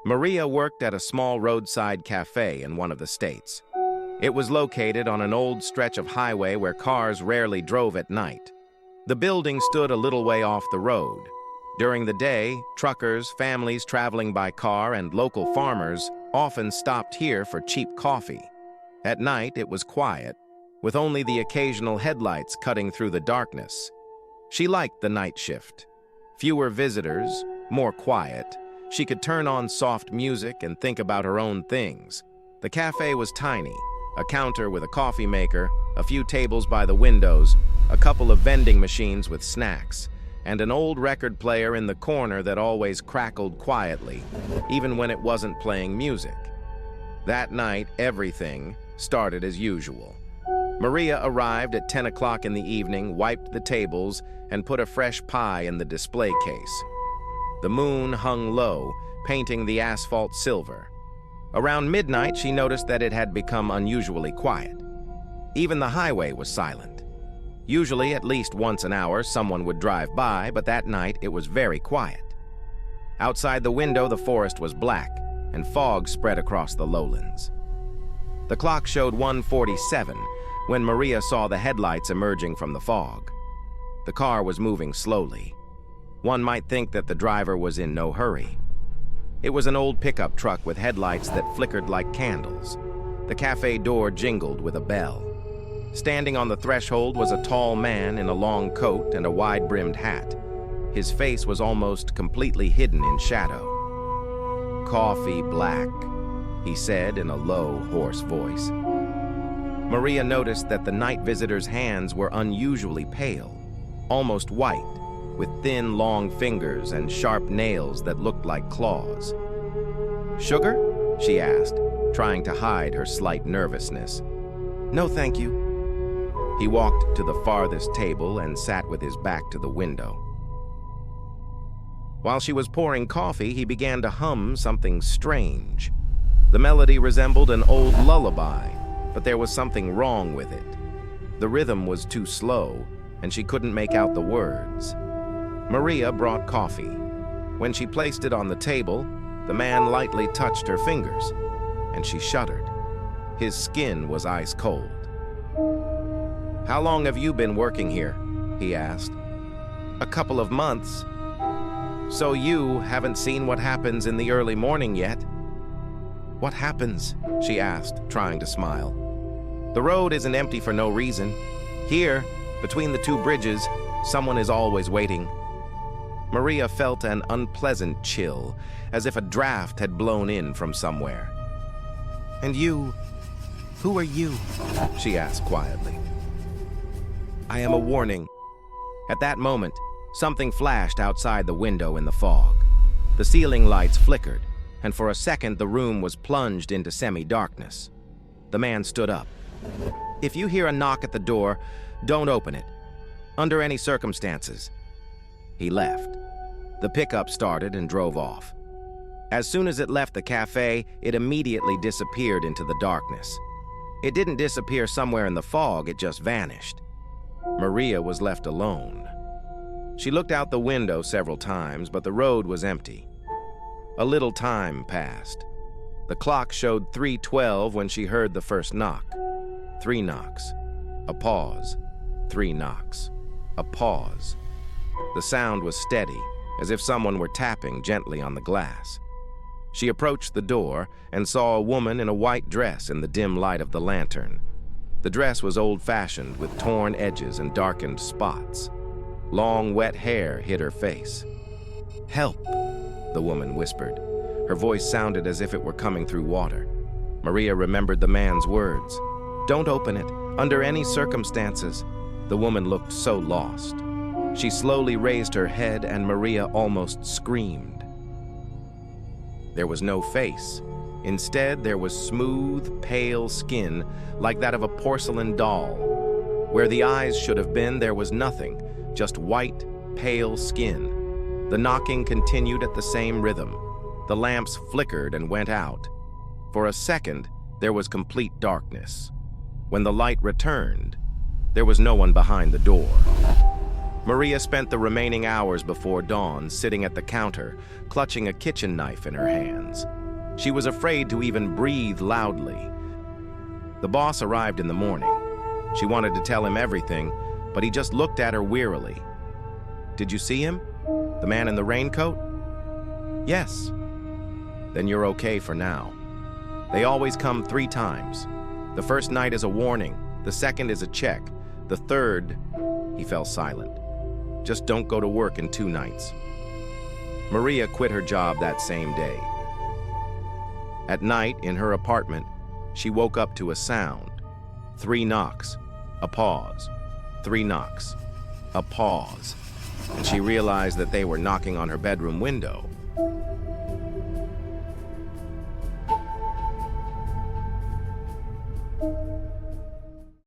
Maria worked at a small roadside café in one of the states. It was located on an old stretch of highway where cars rarely drove at night. The building stood a little way off the road. During the day, truckers, families traveling by car, and local farmers often stopped here for cheap coffee. At night, it was quiet, with only the occasional headlights cutting through the darkness. She liked the night shift. Fewer visitors, more quiet. She could turn on soft music and think about her own things. The cafe was tiny, a counter with a coffee maker, a few tables by the windows, a couple of vending machines with snacks, and an old record player in the corner that always crackled quietly, even when it wasn't playing music. That night, everything started as usual. Maria arrived at 10 o'clock in the evening, wiped the tables, and put a fresh pie in the display case. The moon hung low, painting the asphalt silver. Around midnight, she noticed that it had become unusually quiet. Even the highway was silent. Usually, at least once an hour, someone would drive by, but that night it was very quiet. Outside the window, the forest was black, and fog spread across the lowlands. The clock showed 1:47 when Maria saw the headlights emerging from the fog. The car was moving slowly. One might think that the driver was in no hurry. It was an old pickup truck with headlights that flickered like candles. The cafe door jingled with a bell. Standing on the threshold was a tall man in a long coat and a wide-brimmed hat. His face was almost completely hidden in shadow. "Coffee black," he said in a low, hoarse voice. Maria noticed that the night visitor's hands were unusually pale, almost white, with thin, long fingers and sharp nails that looked like claws. "Sugar?" she asked, trying to hide her slight nervousness. "No, thank you." He walked to the farthest table and sat with his back to the window. While she was pouring coffee, he began to hum something strange. The melody resembled an old lullaby, but there was something wrong with it. The rhythm was too slow, and she couldn't make out the words. Maria brought coffee. When she placed it on the table, the man lightly touched her fingers, and she shuddered. His skin was ice cold. "How long have you been working here?" he asked. "A couple of months." "So you haven't seen what happens in the early morning yet?" "What happens?" she asked, trying to smile. "The road isn't empty for no reason. Here, between the two bridges, someone is always waiting." Maria felt an unpleasant chill, as if a draft had blown in from somewhere. "And you, who are you?" she asked quietly. "I am a warning." At that moment, something flashed outside the window in the fog. The ceiling lights flickered, and for a second the room was plunged into semi-darkness. The man stood up. "If you hear a knock at the door, don't open it, under any circumstances." He left. The pickup started and drove off. As soon as it left the cafe, it immediately disappeared into the darkness. It didn't disappear somewhere in the fog, it just vanished. Maria was left alone. She looked out the window several times, but the road was empty. A little time passed. The clock showed 3:12 when she heard the first knock. 3 knocks. A pause. 3 knocks. A pause. The sound was steady, as if someone were tapping gently on the glass. She approached the door and saw a woman in a white dress in the dim light of the lantern. The dress was old-fashioned, with torn edges and darkened spots. Long, wet hair hid her face. "Help," the woman whispered. Her voice sounded as if it were coming through water. Maria remembered the man's words. "Don't open it, under any circumstances." The woman looked so lost. She slowly raised her head, and Maria almost screamed. There was no face. Instead, there was smooth, pale skin, like that of a porcelain doll. Where the eyes should have been, there was nothing, just white, pale skin. The knocking continued at the same rhythm. The lamps flickered and went out. For a second, there was complete darkness. When the light returned, there was no one behind the door. Maria spent the remaining hours before dawn sitting at the counter, clutching a kitchen knife in her hands. She was afraid to even breathe loudly. The boss arrived in the morning. She wanted to tell him everything, but he just looked at her wearily. "Did you see him? The man in the raincoat?" "Yes." "Then you're okay for now. They always come 3 times. The first night is a warning, the second is a check, the third..." He fell silent. "Just don't go to work in 2 nights." Maria quit her job that same day. At night, in her apartment, she woke up to a sound. 3 knocks, a pause, 3 knocks, a pause, and she realized that they were knocking on her bedroom window.